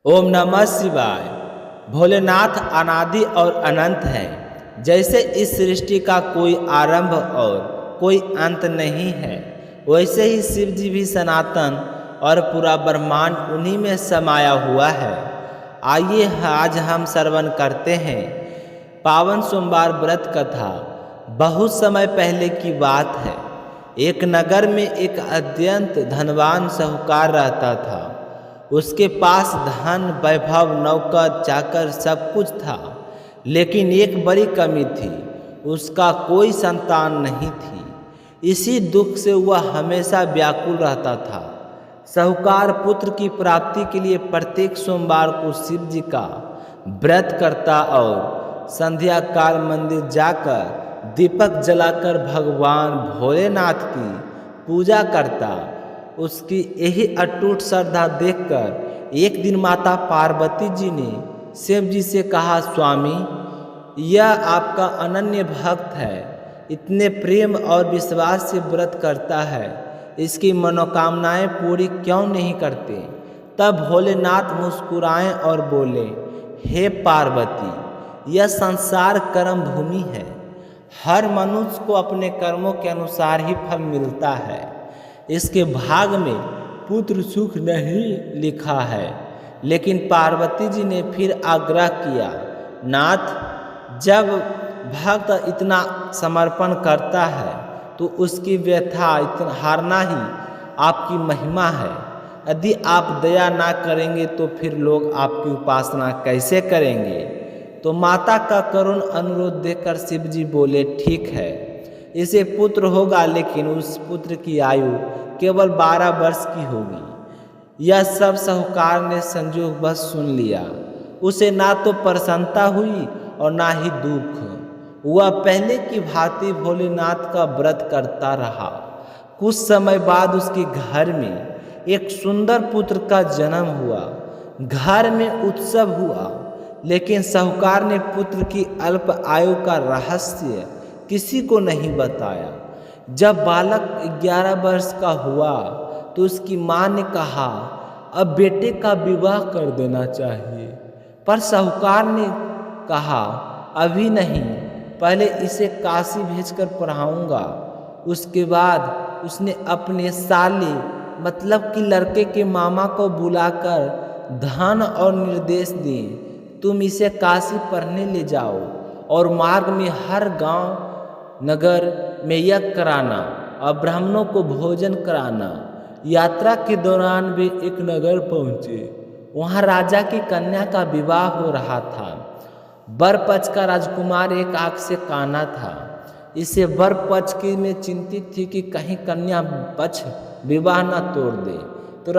ओम नमः शिवाय। भोलेनाथ अनादि और अनंत हैं। जैसे इस सृष्टि का कोई आरंभ और कोई अंत नहीं है, वैसे ही शिव जी भी सनातन और पूरा ब्रह्मांड उन्हीं में समाया हुआ है। आइए आज हम श्रवण करते हैं पावन सोमवार व्रत कथा। बहुत समय पहले की बात है। एक नगर में एक अत्यंत धनवान साहूकार रहता था। उसके पास धन, वैभव, नौकर चाकर सब कुछ था, लेकिन एक बड़ी कमी थी, उसका कोई संतान नहीं थी। इसी दुख से वह हमेशा व्याकुल रहता था। साहूकार पुत्र की प्राप्ति के लिए प्रत्येक सोमवार को शिव जी का व्रत करता और संध्या काल मंदिर जाकर दीपक जलाकर भगवान भोलेनाथ की पूजा करता। उसकी यही अटूट श्रद्धा देखकर एक दिन माता पार्वती जी ने शिव जी से कहा, स्वामी, यह आपका अनन्य भक्त है, इतने प्रेम और विश्वास से व्रत करता है, इसकी मनोकामनाएं पूरी क्यों नहीं करते? तब भोलेनाथ मुस्कुराए और बोले, हे पार्वती, यह संसार कर्म भूमि है। हर मनुष्य को अपने कर्मों के अनुसार ही फल मिलता है। इसके भाग में पुत्र सुख नहीं लिखा है। लेकिन पार्वती जी ने फिर आग्रह किया, नाथ, जब भक्त इतना समर्पण करता है तो उसकी व्यथा हारना ही आपकी महिमा है। यदि आप दया ना करेंगे तो फिर लोग आपकी उपासना कैसे करेंगे? तो माता का करुण अनुरोध देकर शिव जी बोले, ठीक है, इसे पुत्र होगा, लेकिन उस पुत्र की आयु केवल 12 वर्ष की होगी। यह सब साहूकार ने संजोगवश सुन लिया। उसे ना तो प्रसन्नता हुई और ना ही दुख। वह पहले की भांति भोलेनाथ का व्रत करता रहा। कुछ समय बाद उसके घर में एक सुंदर पुत्र का जन्म हुआ। घर में उत्सव हुआ, लेकिन साहूकार ने पुत्र की अल्प आयु का रहस्य किसी को नहीं बताया। जब बालक 11 वर्ष का हुआ तो उसकी माँ ने कहा, अब बेटे का विवाह कर देना चाहिए। पर साहूकार ने कहा, अभी नहीं, पहले इसे काशी भेजकर पढ़ाऊंगा। उसके बाद उसने अपने साले मतलब कि लड़के के मामा को बुलाकर धन और निर्देश दिए, तुम इसे काशी पढ़ने ले जाओ और मार्ग में हर गांव नगर में यज्ञ कराना और ब्राह्मणों को भोजन कराना। यात्रा के दौरान वे एक नगर पहुँचे। वहाँ राजा की कन्या का विवाह हो रहा था। वर पक्ष का राजकुमार एक आंख से काना था। इसे वर पक्ष की में चिंतित थी कि कहीं कन्या पक्ष विवाह न तोड़ दे। तो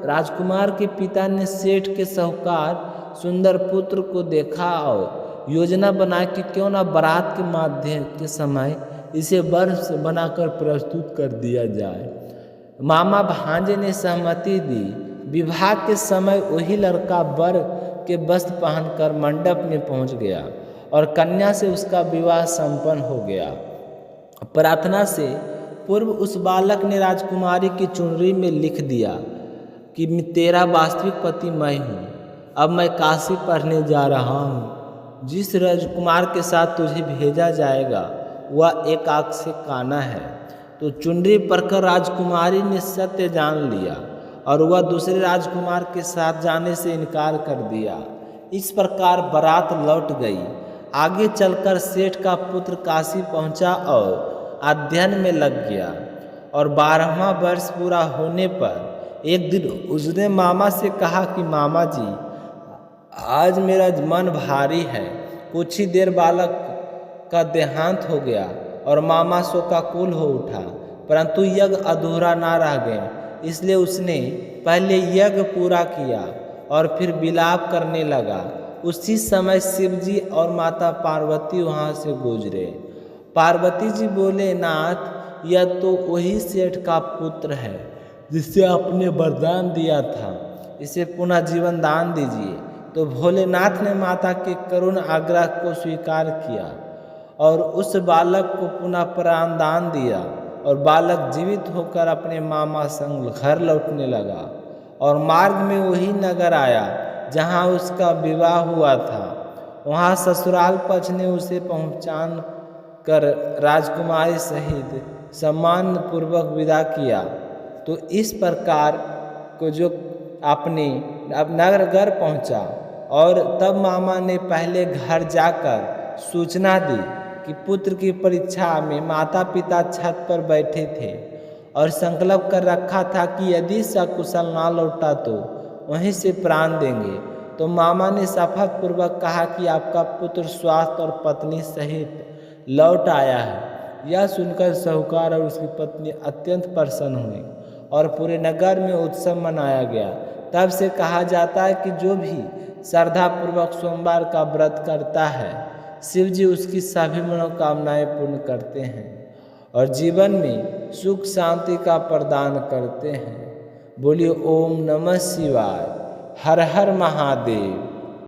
राजकुमार के पिता ने सेठ के साहूकार सुंदर पुत्र को देखा और योजना बना कि क्यों न बारात के माध्यम के समय इसे वर बनाकर प्रस्तुत कर दिया जाए। मामा भांजे ने सहमति दी। विवाह के समय वही लड़का वर के वस्त्र पहनकर मंडप में पहुंच गया और कन्या से उसका विवाह संपन्न हो गया। प्रार्थना से पूर्व उस बालक ने राजकुमारी की चुनरी में लिख दिया कि तेरा वास्तविक पति मैं हूँ। अब मैं काशी पढ़ने जा रहा हूँ। जिस राजकुमार के साथ तुझे भेजा जाएगा वह एक आंख से काना है। तो चुनरी पढ़कर राजकुमारी ने सत्य जान लिया और वह दूसरे राजकुमार के साथ जाने से इनकार कर दिया। इस प्रकार बारात लौट गई। आगे चलकर सेठ का पुत्र काशी पहुंचा और अध्ययन में लग गया और 12वां वर्ष पूरा होने पर एक दिन उसने मामा से कहा कि मामा जी, आज मेरा मन भारी है। कुछ ही देर बालक का देहांत हो गया और मामा शोकाकुल हो उठा, परंतु यज्ञ अधूरा ना रह गया। इसलिए उसने पहले यज्ञ पूरा किया और फिर विलाप करने लगा। उसी समय शिव जी और माता पार्वती वहाँ से गुजरे। पार्वती जी बोले, नाथ, यह तो वही सेठ का पुत्र है जिससे आपने वरदान दिया था, इसे पुनः जीवन दान दीजिए। तो भोलेनाथ ने माता के करुण आग्रह को स्वीकार किया और उस बालक को पुनः प्राण दान दिया और बालक जीवित होकर अपने मामा संग घर लौटने लगा और मार्ग में वही नगर आया जहाँ उसका विवाह हुआ था। वहाँ ससुराल पक्ष ने उसे पहचान कर राजकुमारी सहित सम्मान पूर्वक विदा किया। तो इस प्रकार को जो अपने नगर पहुँचा और तब मामा ने पहले घर जाकर सूचना दी कि पुत्र की परीक्षा में माता पिता छत पर बैठे थे और संकल्प कर रखा था कि यदि सकुशल ना लौटा तो वहीं से प्राण देंगे। तो मामा ने शपथ पूर्वक कहा कि आपका पुत्र स्वास्थ्य और पत्नी सहित लौट आया है। यह सुनकर साहूकार और उसकी पत्नी अत्यंत प्रसन्न हुई और पूरे नगर में उत्सव मनाया गया। तब से कहा जाता है कि जो भी श्रद्धापूर्वक सोमवार का व्रत करता है, शिव जी उसकी सभी मनोकामनाएं पूर्ण करते हैं और जीवन में सुख शांति का प्रदान करते हैं। बोलिए ओम नमः शिवाय, हर हर महादेव।